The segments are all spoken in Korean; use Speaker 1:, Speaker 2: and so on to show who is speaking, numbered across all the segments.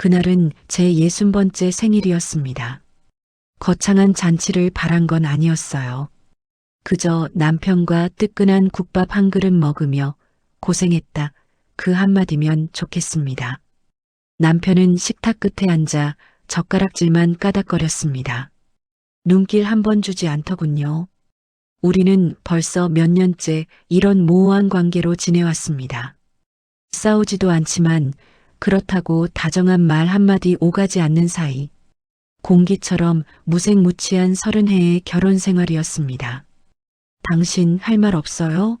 Speaker 1: 그날은 제 60번째 생일이었습니다. 거창한 잔치를 바란 건 아니었어요. 그저 남편과 뜨끈한 국밥 한 그릇 먹으며 고생했다. 그 한마디면 좋겠습니다. 남편은 식탁 끝에 앉아 젓가락질만 까닥거렸습니다. 눈길 한 번 주지 않더군요. 우리는 벌써 몇 년째 이런 모호한 관계로 지내왔습니다. 싸우지도 않지만 그렇다고 다정한 말 한마디 오가지 않는 사이. 공기처럼 무색무취한 30해의 결혼 생활이었습니다. 당신 할 말 없어요?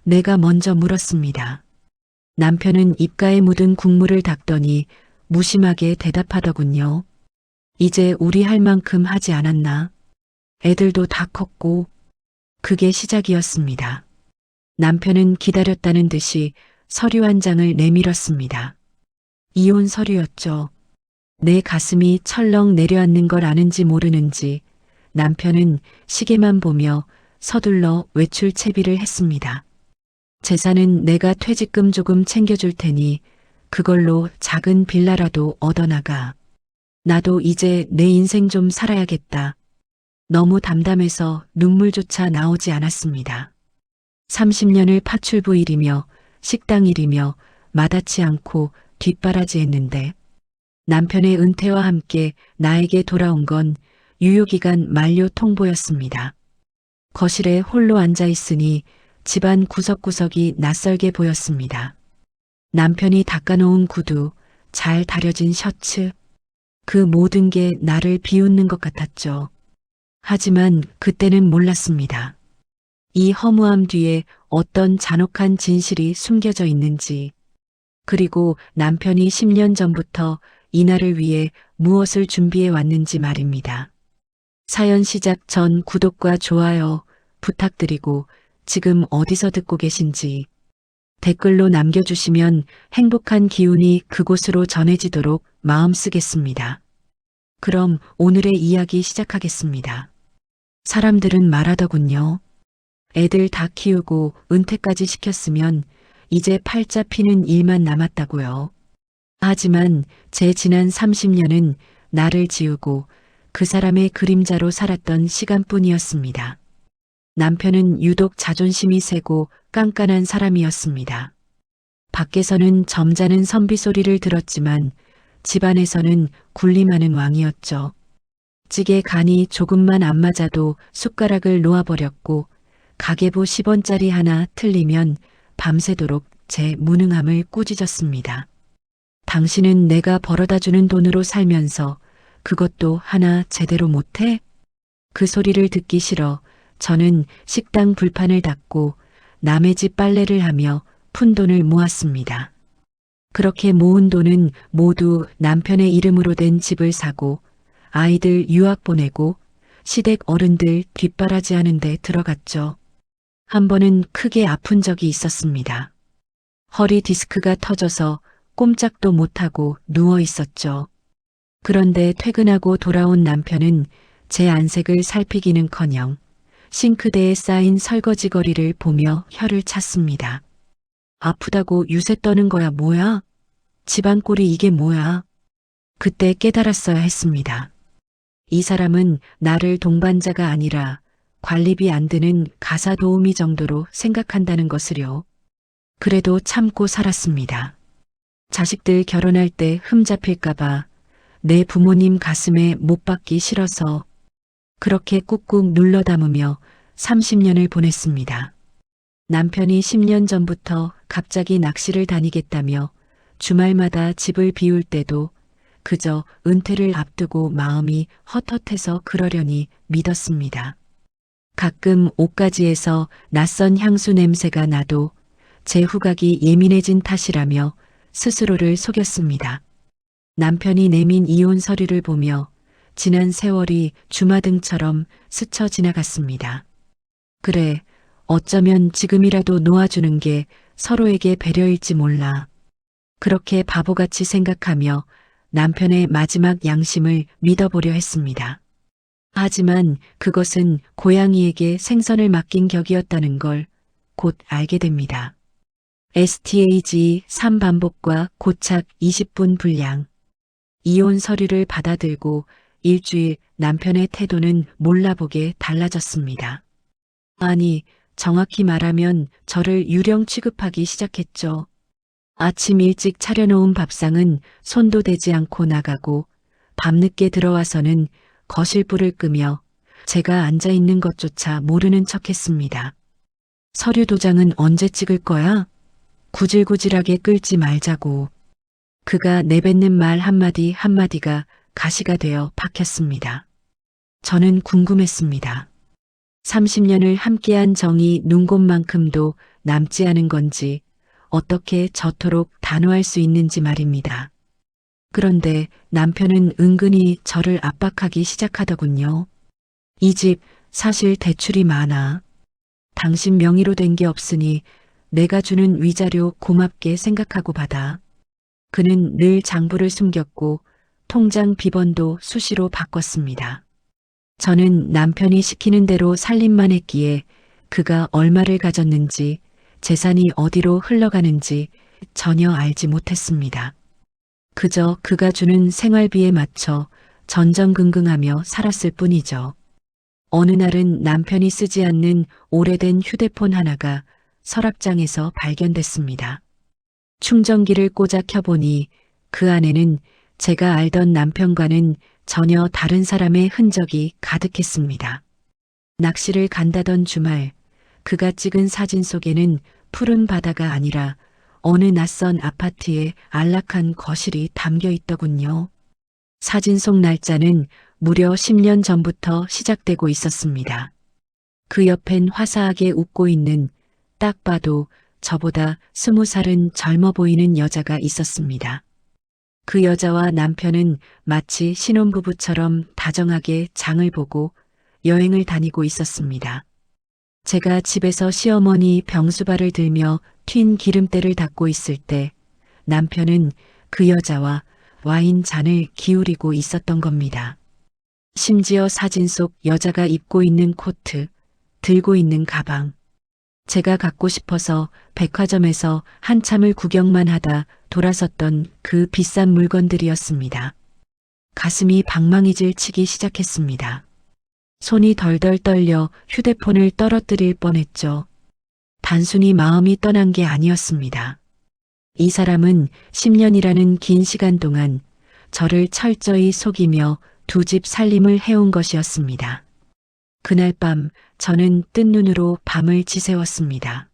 Speaker 1: 내가 먼저 물었습니다. 남편은 입가에 묻은 국물을 닦더니 무심하게 대답하더군요. 이제 우리 할 만큼 하지 않았나? 애들도 다 컸고. 그게 시작이었습니다. 남편은 기다렸다는 듯이 서류 한 장을 내밀었습니다. 이혼 서류였죠. 내 가슴이 철렁 내려앉는 걸 아는지 모르는지 남편은 시계만 보며 서둘러 외출 채비를 했습니다. 재산은 내가 퇴직금 조금 챙겨줄 테니 그걸로 작은 빌라라도 얻어나가. 나도 이제 내 인생 좀 살아야겠다. 너무 담담해서 눈물조차 나오지 않았습니다. 30년을 파출부 일이며 식당 일이며 마다치 않고 뒷바라지했는데 남편의 은퇴와 함께 나에게 돌아온 건 유효기간 만료 통보였습니다. 거실에 홀로 앉아 있으니 집안 구석구석이 낯설게 보였습니다. 남편이 닦아놓은 구두, 잘 다려진 셔츠, 그 모든 게 나를 비웃는 것 같았죠. 하지만 그때는 몰랐습니다. 이 허무함 뒤에 어떤 잔혹한 진실이 숨겨져 있는지, 그리고 남편이 10년 전부터 이날을 위해 무엇을 준비해 왔는지 말입니다. 사연 시작 전 구독과 좋아요 부탁드리고 지금 어디서 듣고 계신지 댓글로 남겨주시면 행복한 기운이 그곳으로 전해지도록 마음쓰겠습니다. 그럼 오늘의 이야기 시작하겠습니다. 사람들은 말하더군요. 애들 다 키우고 은퇴까지 시켰으면 이제 팔자 피는 일만 남았다고요. 하지만 제 지난 30년은 나를 지우고 그 사람의 그림자로 살았던 시간뿐이었습니다. 남편은 유독 자존심이 세고 깐깐한 사람이었습니다. 밖에서는 점잖은 선비 소리를 들었지만 집안에서는 군림하는 왕이었죠. 찌개 간이 조금만 안 맞아도 숟가락을 놓아버렸고 가계부 10원짜리 하나 틀리면 밤새도록 제 무능함을 꾸짖었습니다. 당신은 내가 벌어다주는 돈으로 살면서 그것도 하나 제대로 못해? 그 소리를 듣기 싫어 저는 식당 불판을 닫고 남의 집 빨래를 하며 푼돈을 모았습니다. 그렇게 모은 돈은 모두 남편의 이름으로 된 집을 사고 아이들 유학 보내고 시댁 어른들 뒷바라지 하는 데 들어갔죠. 한 번은 크게 아픈 적이 있었습니다. 허리 디스크가 터져서 꼼짝도 못하고 누워 있었죠. 그런데 퇴근하고 돌아온 남편은 제 안색을 살피기는커녕 싱크대에 쌓인 설거지 거리를 보며 혀를 찼습니다. 아프다고 유세 떠는 거야 뭐야? 집안 꼴이 이게 뭐야? 그때 깨달았어야 했습니다. 이 사람은 나를 동반자가 아니라 관리비 안 드는 가사 도우미 정도로 생각한다는 것을요. 그래도 참고 살았습니다. 자식들 결혼할 때 흠잡힐까봐 내 부모님 가슴에 못 박기 싫어서 그렇게 꾹꾹 눌러 담으며 30년을 보냈습니다. 남편이 10년 전부터 갑자기 낚시를 다니겠다며 주말마다 집을 비울 때도 그저 은퇴를 앞두고 마음이 헛헛해서 그러려니 믿었습니다. 가끔 옷가지에서 낯선 향수 냄새가 나도 제 후각이 예민해진 탓이라며 스스로를 속였습니다. 남편이 내민 이혼 서류를 보며 지난 세월이 주마등처럼 스쳐 지나갔습니다. 그래, 어쩌면 지금이라도 놓아주는 게 서로에게 배려일지 몰라. 그렇게 바보같이 생각하며 남편의 마지막 양심을 믿어보려 했습니다. 하지만 그것은 고양이에게 생선을 맡긴 격이었다는 걸 곧 알게 됩니다. STAG 3반복과 고착 20분 분량. 이혼 서류를 받아들고 일주일 남편의 태도는 몰라보게 달라졌습니다. 아니, 정확히 말하면 저를 유령 취급하기 시작했죠. 아침 일찍 차려놓은 밥상은 손도 대지 않고 나가고 밤늦게 들어와서는 거실불을 끄며 제가 앉아 있는 것조차 모르는 척했습니다. 서류 도장은 언제 찍을 거야? 구질구질하게 끌지 말자고. 그가 내뱉는 말 한마디 한마디가 가시가 되어 박혔습니다. 저는 궁금했습니다. 30년을 함께한 정이 눈곱만큼도 남지 않은 건지 어떻게 저토록 단호할 수 있는지 말입니다. 그런데 남편은 은근히 저를 압박하기 시작하더군요. 이 집 사실 대출이 많아. 당신 명의로 된 게 없으니 내가 주는 위자료 고맙게 생각하고 받아. 그는 늘 장부를 숨겼고 통장 비번도 수시로 바꿨습니다. 저는 남편이 시키는 대로 살림만 했기에 그가 얼마를 가졌는지 재산이 어디로 흘러가는지 전혀 알지 못했습니다. 그저 그가 주는 생활비에 맞춰 전전긍긍하며 살았을 뿐이죠. 어느 날은 남편이 쓰지 않는 오래된 휴대폰 하나가 서랍장에서 발견됐습니다. 충전기를 꽂아 켜보니 그 안에는 제가 알던 남편과는 전혀 다른 사람의 흔적이 가득했습니다. 낚시를 간다던 주말, 그가 찍은 사진 속에는 푸른 바다가 아니라 어느 낯선 아파트의 안락한 거실이 담겨 있더군요. 사진 속 날짜는 무려 10년 전부터 시작되고 있었습니다. 그 옆엔 화사하게 웃고 있는 딱 봐도 저보다 20살은 젊어 보이는 여자가 있었습니다. 그 여자와 남편은 마치 신혼부부처럼 다정하게 장을 보고 여행을 다니고 있었습니다. 제가 집에서 시어머니 병수발을 들며 튄 기름때를 닦고 있을 때 남편은 그 여자와 와인 잔을 기울이고 있었던 겁니다. 심지어 사진 속 여자가 입고 있는 코트, 들고 있는 가방. 제가 갖고 싶어서 백화점에서 한참을 구경만 하다 돌아섰던 그 비싼 물건들이었습니다. 가슴이 방망이질 치기 시작했습니다. 손이 덜덜 떨려 휴대폰을 떨어뜨릴 뻔했죠. 단순히 마음이 떠난 게 아니었습니다. 이 사람은 10년이라는 긴 시간 동안 저를 철저히 속이며 두 집 살림을 해온 것이었습니다. 그날 밤 저는 뜬 눈으로 밤을 지새웠습니다.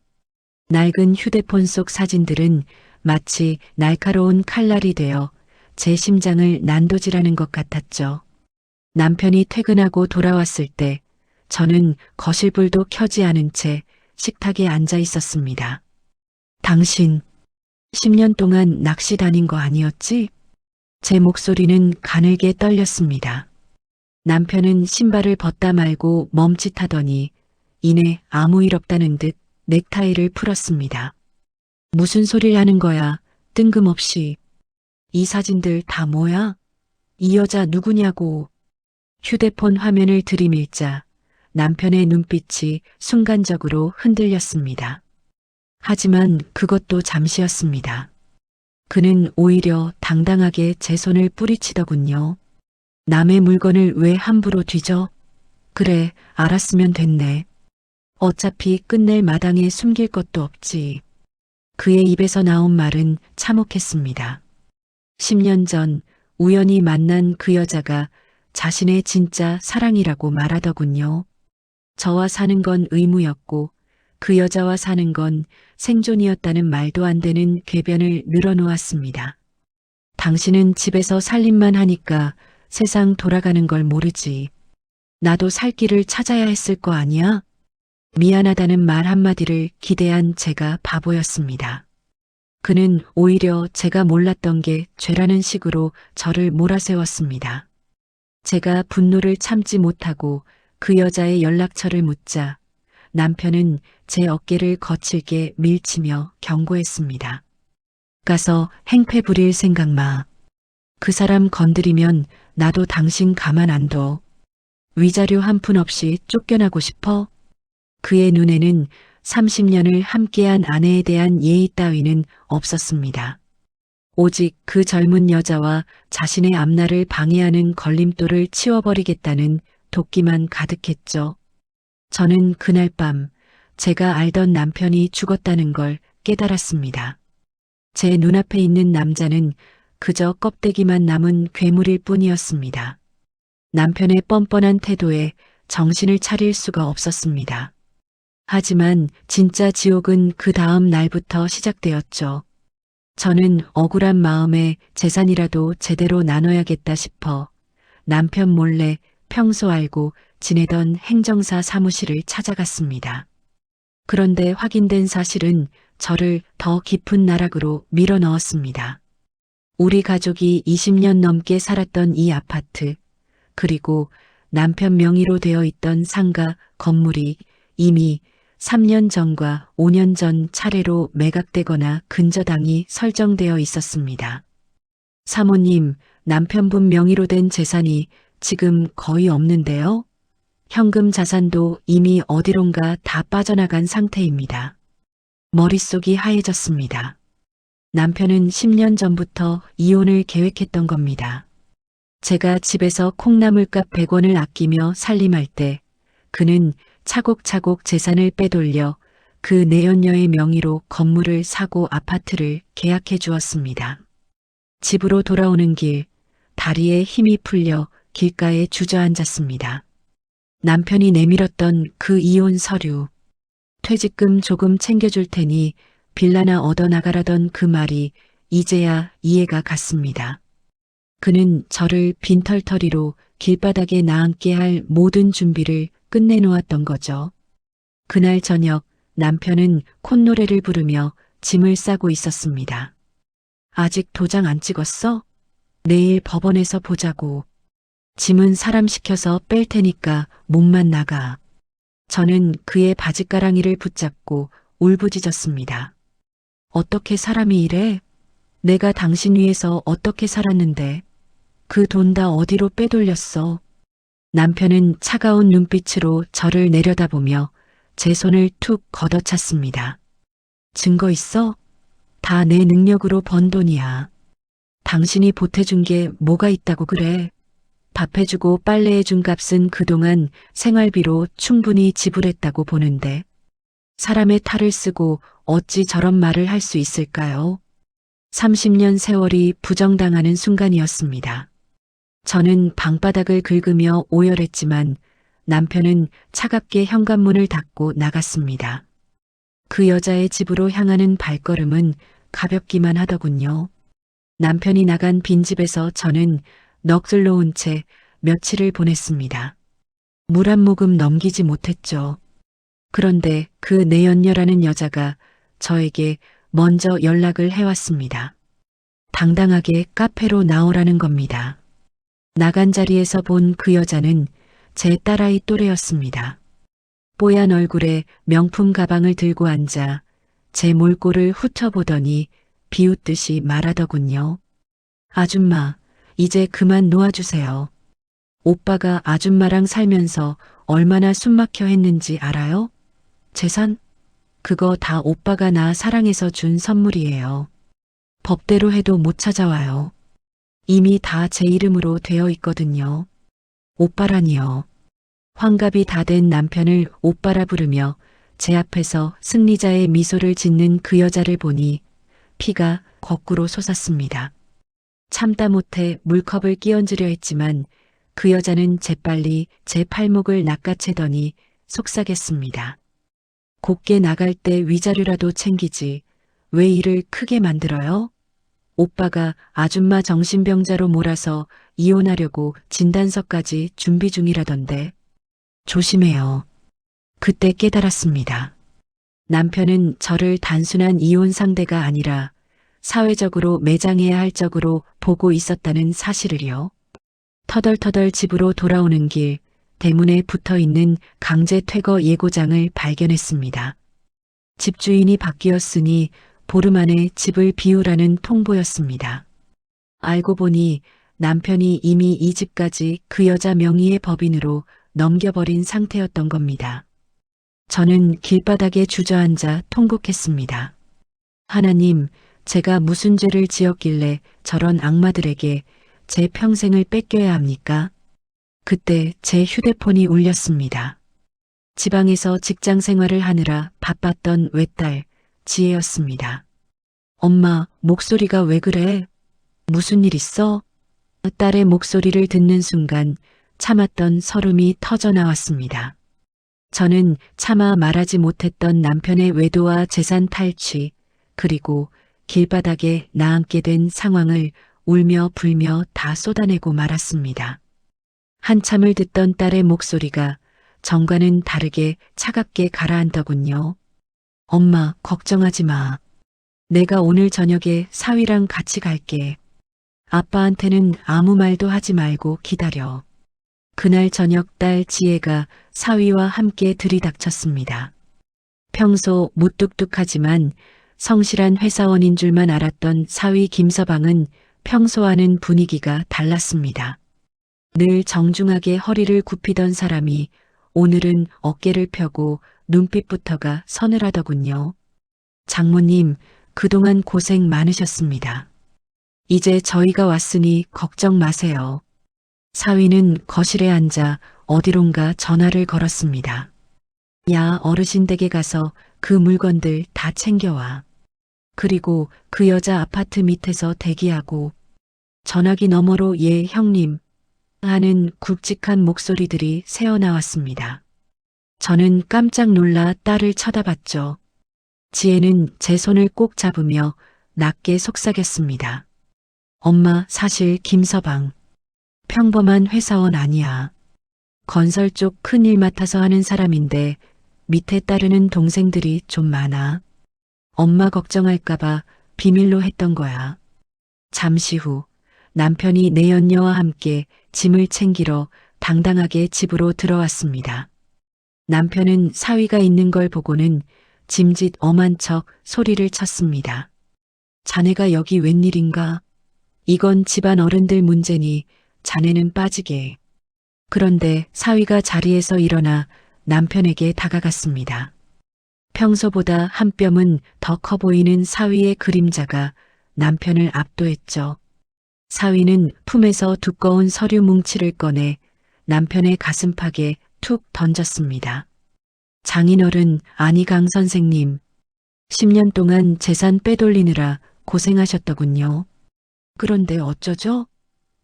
Speaker 1: 낡은 휴대폰 속 사진들은 마치 날카로운 칼날이 되어 제 심장을 난도질하는 것 같았죠. 남편이 퇴근하고 돌아왔을 때 저는 거실불도 켜지 않은 채 식탁에 앉아 있었습니다. 당신 10년 동안 낚시 다닌 거 아니었지? 제 목소리는 가늘게 떨렸습니다. 남편은 신발을 벗다 말고 멈칫하더니 이내 아무 일 없다는 듯 넥타이를 풀었습니다. 무슨 소리를 하는 거야? 뜬금없이. 이 사진들 다 뭐야? 이 여자 누구냐고. 휴대폰 화면을 들이밀자 남편의 눈빛이 순간적으로 흔들렸습니다. 하지만 그것도 잠시였습니다. 그는 오히려 당당하게 제 손을 뿌리치더군요. 남의 물건을 왜 함부로 뒤져? 그래, 알았으면 됐네. 어차피 끝낼 마당에 숨길 것도 없지. 그의 입에서 나온 말은 참혹했습니다. 10년 전 우연히 만난 그 여자가 자신의 진짜 사랑이라고 말하더군요. 저와 사는 건 의무였고 그 여자와 사는 건 생존이었다는 말도 안 되는 궤변을 늘어놓았습니다. 당신은 집에서 살림만 하니까 세상 돌아가는 걸 모르지. 나도 살 길을 찾아야 했을 거 아니야? 미안하다는 말 한마디를 기대한 제가 바보였습니다. 그는 오히려 제가 몰랐던 게 죄라는 식으로 저를 몰아세웠습니다. 제가 분노를 참지 못하고 그 여자의 연락처를 묻자 남편은 제 어깨를 거칠게 밀치며 경고했습니다. 가서 행패 부릴 생각 마. 그 사람 건드리면 나도 당신 가만 안 둬. 위자료 한 푼 없이 쫓겨나고 싶어? 그의 눈에는 30년을 함께한 아내에 대한 예의 따위는 없었습니다. 오직 그 젊은 여자와 자신의 앞날을 방해하는 걸림돌을 치워버리겠다는 도끼만 가득했죠. 저는 그날 밤 제가 알던 남편이 죽었다는 걸 깨달았습니다. 제 눈앞에 있는 남자는 그저 껍데기만 남은 괴물일 뿐이었습니다. 남편의 뻔뻔한 태도에 정신을 차릴 수가 없었습니다. 하지만 진짜 지옥은 그 다음 날부터 시작되었죠. 저는 억울한 마음에 재산이라도 제대로 나눠야겠다 싶어 남편 몰래 평소 알고 지내던 행정사 사무실을 찾아갔습니다. 그런데 확인된 사실은 저를 더 깊은 나락으로 밀어 넣었습니다. 우리 가족이 20년 넘게 살았던 이 아파트, 그리고 남편 명의로 되어 있던 상가 건물이 이미 3년 전과 5년 전 차례로 매각되거나 근저당이 설정되어 있었습니다. 사모님, 남편분 명의로 된 재산이 지금 거의 없는데요? 현금 자산도 이미 어디론가 다 빠져나간 상태입니다. 머릿속이 하얘졌습니다. 남편은 10년 전부터 이혼을 계획했던 겁니다. 제가 집에서 콩나물값 100원을 아끼며 살림할 때 그는 차곡차곡 재산을 빼돌려 그 내연녀의 명의로 건물을 사고 아파트를 계약해 주었습니다. 집으로 돌아오는 길, 다리에 힘이 풀려 길가에 주저앉았습니다. 남편이 내밀었던 그 이혼 서류, 퇴직금 조금 챙겨줄 테니 빌라나 얻어나가라던 그 말이 이제야 이해가 갔습니다. 그는 저를 빈털터리로 길바닥에 나앉게 할 모든 준비를 끝내놓았던 거죠. 그날 저녁 남편은 콧노래를 부르며 짐을 싸고 있었습니다. 아직 도장 안 찍었어? 내일 법원에서 보자고. 짐은 사람 시켜서 뺄 테니까 몸만 나가. 저는 그의 바짓가랑이를 붙잡고 울부짖었습니다. 어떻게 사람이 이래? 내가 당신 위해서 어떻게 살았는데 그 돈 다 어디로 빼돌렸어? 남편은 차가운 눈빛으로 저를 내려다보며 제 손을 툭 걷어찼습니다. 증거 있어? 다 내 능력으로 번 돈이야. 당신이 보태준 게 뭐가 있다고 그래? 밥 해주고 빨래해준 값은 그동안 생활비로 충분히 지불했다고 보는데 사람의 탈을 쓰고 어찌 저런 말을 할 수 있을까요? 30년 세월이 부정당하는 순간이었습니다. 저는 방바닥을 긁으며 오열했지만 남편은 차갑게 현관문을 닫고 나갔습니다. 그 여자의 집으로 향하는 발걸음은 가볍기만 하더군요. 남편이 나간 빈집에서 저는 넋을 놓은 채 며칠을 보냈습니다. 물 한 모금 넘기지 못했죠. 그런데 그 내연녀라는 여자가 저에게 먼저 연락을 해왔습니다. 당당하게 카페로 나오라는 겁니다. 나간 자리에서 본 그 여자는 제 딸아이 또래였습니다. 뽀얀 얼굴에 명품 가방을 들고 앉아 제 몰골을 훑어보더니 비웃듯이 말하더군요. 아줌마, 이제 그만 놓아주세요. 오빠가 아줌마랑 살면서 얼마나 숨막혀 했는지 알아요? 재산? 그거 다 오빠가 나 사랑해서 준 선물이에요. 법대로 해도 못 찾아와요. 이미 다 제 이름으로 되어 있거든요. 오빠라니요. 환갑이 다 된 남편을 오빠라 부르며 제 앞에서 승리자의 미소를 짓는 그 여자를 보니 피가 거꾸로 솟았습니다. 참다 못해 물컵을 끼얹으려 했지만 그 여자는 재빨리 제 팔목을 낚아채더니 속삭였습니다. 곱게 나갈 때 위자료라도 챙기지 왜 일을 크게 만들어요? 오빠가 아줌마 정신병자로 몰아서 이혼하려고 진단서까지 준비 중이라던데. 조심해요. 그때 깨달았습니다. 남편은 저를 단순한 이혼 상대가 아니라 사회적으로 매장해야 할 적으로 보고 있었다는 사실을요. 터덜터덜 집으로 돌아오는 길, 대문에 붙어있는 강제 퇴거 예고장을 발견했습니다. 집주인이 바뀌었으니 보름 안에 집을 비우라는 통보였습니다. 알고 보니 남편이 이미 이 집까지 그 여자 명의의 법인으로 넘겨버린 상태였던 겁니다. 저는 길바닥에 주저앉아 통곡했습니다. 하나님, 제가 무슨 죄를 지었길래 저런 악마들에게 제 평생을 뺏겨야 합니까? 그때 제 휴대폰이 울렸습니다. 지방에서 직장 생활을 하느라 바빴던 외딸, 지혜였습니다. 엄마, 목소리가 왜 그래? 무슨 일 있어? 딸의 목소리를 듣는 순간 참았던 설움이 터져 나왔습니다. 저는 차마 말하지 못했던 남편의 외도와 재산 탈취, 그리고 길바닥에 나앉게 된 상황을 울며 불며 다 쏟아내고 말았습니다. 한참을 듣던 딸의 목소리가 전과는 다르게 차갑게 가라앉더군요. 엄마, 걱정하지 마. 내가 오늘 저녁에 사위랑 같이 갈게. 아빠한테는 아무 말도 하지 말고 기다려. 그날 저녁 딸 지혜가 사위와 함께 들이닥쳤습니다. 평소 무뚝뚝하지만 성실한 회사원인 줄만 알았던 사위 김서방은 평소와는 분위기가 달랐습니다. 늘 정중하게 허리를 굽히던 사람이 오늘은 어깨를 펴고 눈빛부터가 서늘하더군요. 장모님, 그동안 고생 많으셨습니다. 이제 저희가 왔으니 걱정 마세요. 사위는 거실에 앉아 어디론가 전화를 걸었습니다. 야, 어르신 댁에 가서 그 물건들 다 챙겨와. 그리고 그 여자 아파트 밑에서 대기하고. 전화기 너머로 예, 형님. 하는 굵직한 목소리들이 새어나왔습니다. 저는 깜짝 놀라 딸을 쳐다봤죠. 지혜는 제 손을 꼭 잡으며 낮게 속삭였습니다. 엄마, 사실 김서방. 평범한 회사원 아니야. 건설 쪽 큰일 맡아서 하는 사람인데 밑에 따르는 동생들이 좀 많아. 엄마 걱정할까봐 비밀로 했던 거야. 잠시 후 남편이 내연녀와 함께 짐을 챙기러 당당하게 집으로 들어왔습니다. 남편은 사위가 있는 걸 보고는 짐짓 엄한 척 소리를 쳤습니다. 자네가 여기 웬일인가? 이건 집안 어른들 문제니 자네는 빠지게. 그런데 사위가 자리에서 일어나 남편에게 다가갔습니다. 평소보다 한 뼘은 더 커 보이는 사위의 그림자가 남편을 압도했죠. 사위는 품에서 두꺼운 서류 뭉치를 꺼내 남편의 가슴팍에 툭 던졌습니다. 장인어른, 아니 강 선생님. 10년 동안 재산 빼돌리느라 고생하셨더군요. 그런데 어쩌죠?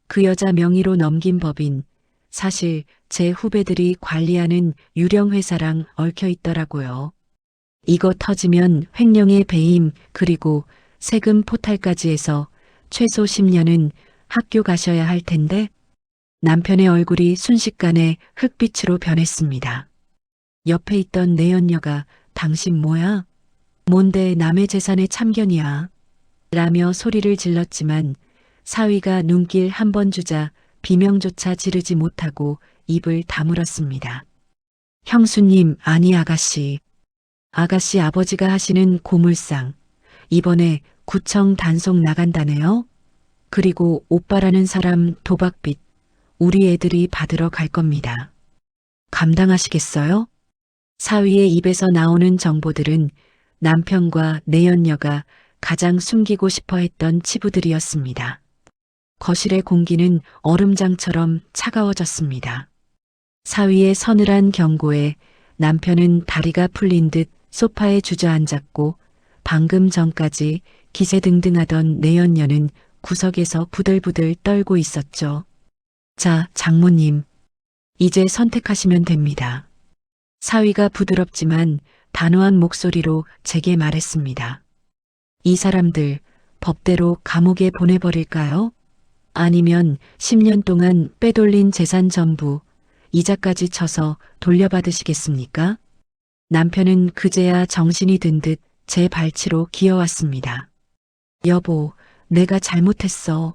Speaker 1: 그 여자 명의로 넘긴 법인, 사실 제 후배들이 관리하는 유령 회사랑 얽혀 있더라고요. 이거 터지면 횡령의 배임 그리고 세금 포탈까지 해서 최소 10년은 학교 가셔야 할 텐데. 남편의 얼굴이 순식간에 흑빛으로 변했습니다. 옆에 있던 내연녀가 당신 뭐야? 뭔데 남의 재산에 참견이야? 라며 소리를 질렀지만 사위가 눈길 한 번 주자 비명조차 지르지 못하고 입을 다물었습니다. 형수님, 아니 아가씨. 아가씨 아버지가 하시는 고물상. 이번에 구청 단속 나간다네요? 그리고 오빠라는 사람 도박빚 우리 애들이 받으러 갈 겁니다. 감당하시겠어요? 사위의 입에서 나오는 정보들은 남편과 내연녀가 가장 숨기고 싶어 했던 치부들이었습니다. 거실의 공기는 얼음장처럼 차가워졌습니다. 사위의 서늘한 경고에 남편은 다리가 풀린 듯 소파에 주저앉았고 방금 전까지 기세등등하던 내연녀는 구석에서 부들부들 떨고 있었죠. 자, 장모님. 이제 선택하시면 됩니다. 사위가 부드럽지만 단호한 목소리로 제게 말했습니다. 이 사람들 법대로 감옥에 보내버릴까요? 아니면 10년 동안 빼돌린 재산 전부 이자까지 쳐서 돌려받으시겠습니까? 남편은 그제야 정신이 든 듯 제 발치로 기어왔습니다. 여보, 내가 잘못했어.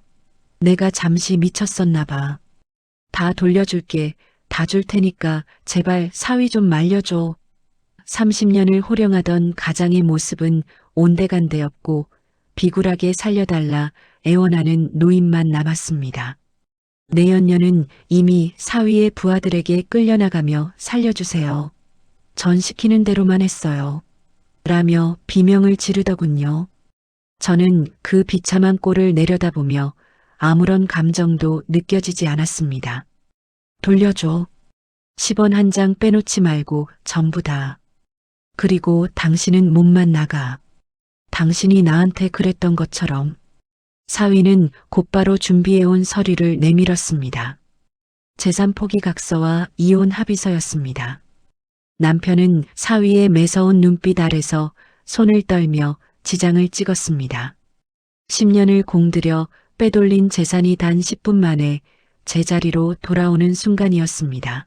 Speaker 1: 내가 잠시 미쳤었나 봐. 다 돌려줄게. 다 줄 테니까 제발 사위 좀 말려줘. 30년을 호령하던 가장의 모습은 온데간데 없고 비굴하게 살려달라 애원하는 노인만 남았습니다. 내연녀는 이미 사위의 부하들에게 끌려나가며 살려주세요. 전 시키는 대로만 했어요. 라며 비명을 지르더군요. 저는 그 비참한 꼴을 내려다보며 아무런 감정도 느껴지지 않았습니다. 돌려줘. 10원 한 장 빼놓지 말고 전부 다. 그리고 당신은 몸만 나가. 당신이 나한테 그랬던 것처럼. 사위는 곧바로 준비해온 서류를 내밀었습니다. 재산 포기 각서와 이혼 합의서였습니다. 남편은 사위의 매서운 눈빛 아래서 손을 떨며 지장을 찍었습니다. 10년을 공들여 빼돌린 재산이 단 10분 만에 제자리로 돌아오는 순간이었습니다.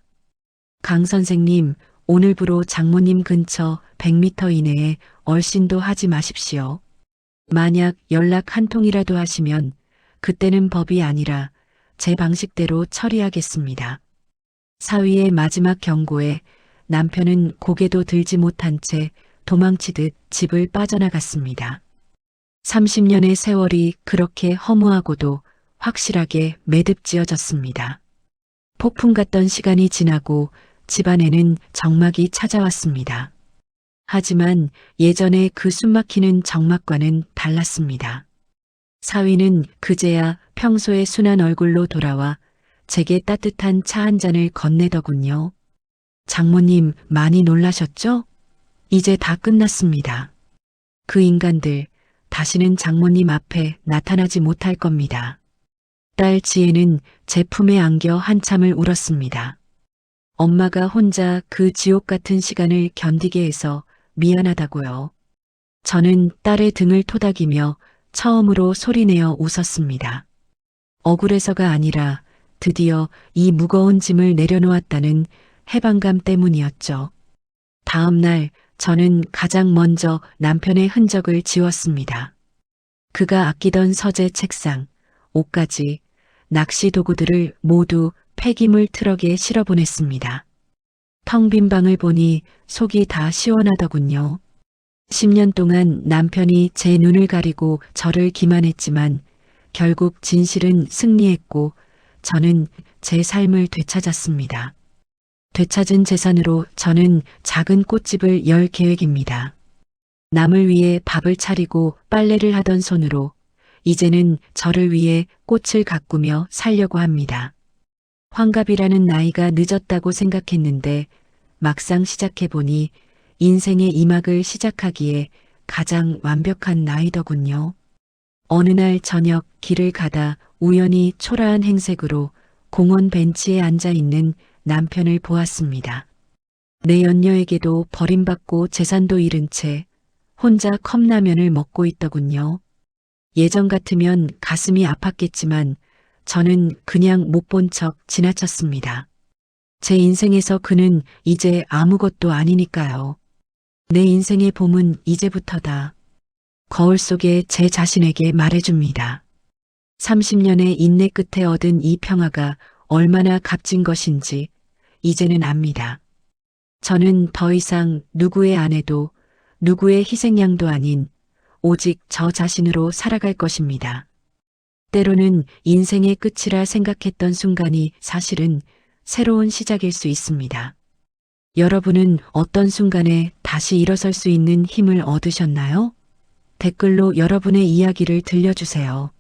Speaker 1: 강 선생님, 오늘부로 장모님 근처 100m 이내에 얼씬도 하지 마십시오. 만약 연락 한 통이라도 하시면 그때는 법이 아니라 제 방식대로 처리하겠습니다. 사위의 마지막 경고에 남편은 고개도 들지 못한 채 도망치듯 집을 빠져나갔습니다. 30년의 세월이 그렇게 허무하고도 확실하게 매듭지어졌습니다. 폭풍 같던 시간이 지나고 집안에는 정막이 찾아왔습니다. 하지만 예전의 그 숨막히는 정막과는 달랐습니다. 사위는 그제야 평소의 순한 얼굴로 돌아와 제게 따뜻한 차 한 잔을 건네더군요. 장모님 많이 놀라셨죠? 이제 다 끝났습니다. 그 인간들 다시는 장모님 앞에 나타나지 못할 겁니다. 딸 지혜는 제 품에 안겨 한참을 울었습니다. 엄마가 혼자 그 지옥 같은 시간을 견디게 해서 미안하다고요. 저는 딸의 등을 토닥이며 처음으로 소리내어 웃었습니다. 억울해서가 아니라 드디어 이 무거운 짐을 내려놓았다는 해방감 때문이었죠. 다음 날 저는 가장 먼저 남편의 흔적을 지웠습니다. 그가 아끼던 서재 책상, 옷가지, 낚시 도구들을 모두 폐기물 트럭에 실어보냈습니다. 텅 빈 방을 보니 속이 다 시원하더군요. 10년 동안 남편이 제 눈을 가리고 저를 기만했지만 결국 진실은 승리했고 저는 제 삶을 되찾았습니다. 되찾은 재산으로 저는 작은 꽃집을 열 계획입니다. 남을 위해 밥을 차리고 빨래를 하던 손으로 이제는 저를 위해 꽃을 가꾸며 살려고 합니다. 환갑이라는 나이가 늦었다고 생각했는데 막상 시작해보니 인생의 이막을 시작하기에 가장 완벽한 나이더군요. 어느 날 저녁 길을 가다 우연히 초라한 행색으로 공원 벤치에 앉아있는 남편을 보았습니다. 내 연녀에게도 버림받고 재산도 잃은 채 혼자 컵라면을 먹고 있더군요. 예전 같으면 가슴이 아팠겠지만 저는 그냥 못 본 척 지나쳤습니다. 제 인생에서 그는 이제 아무것도 아니니까요. 내 인생의 봄은 이제부터다. 거울 속에 제 자신에게 말해줍니다. 30년의 인내 끝에 얻은 이 평화가 얼마나 값진 것인지 이제는 압니다. 저는 더 이상 누구의 아내도 누구의 희생양도 아닌 오직 저 자신으로 살아갈 것입니다. 때로는 인생의 끝이라 생각했던 순간이 사실은 새로운 시작일 수 있습니다. 여러분은 어떤 순간에 다시 일어설 수 있는 힘을 얻으셨나요? 댓글로 여러분의 이야기를 들려주세요.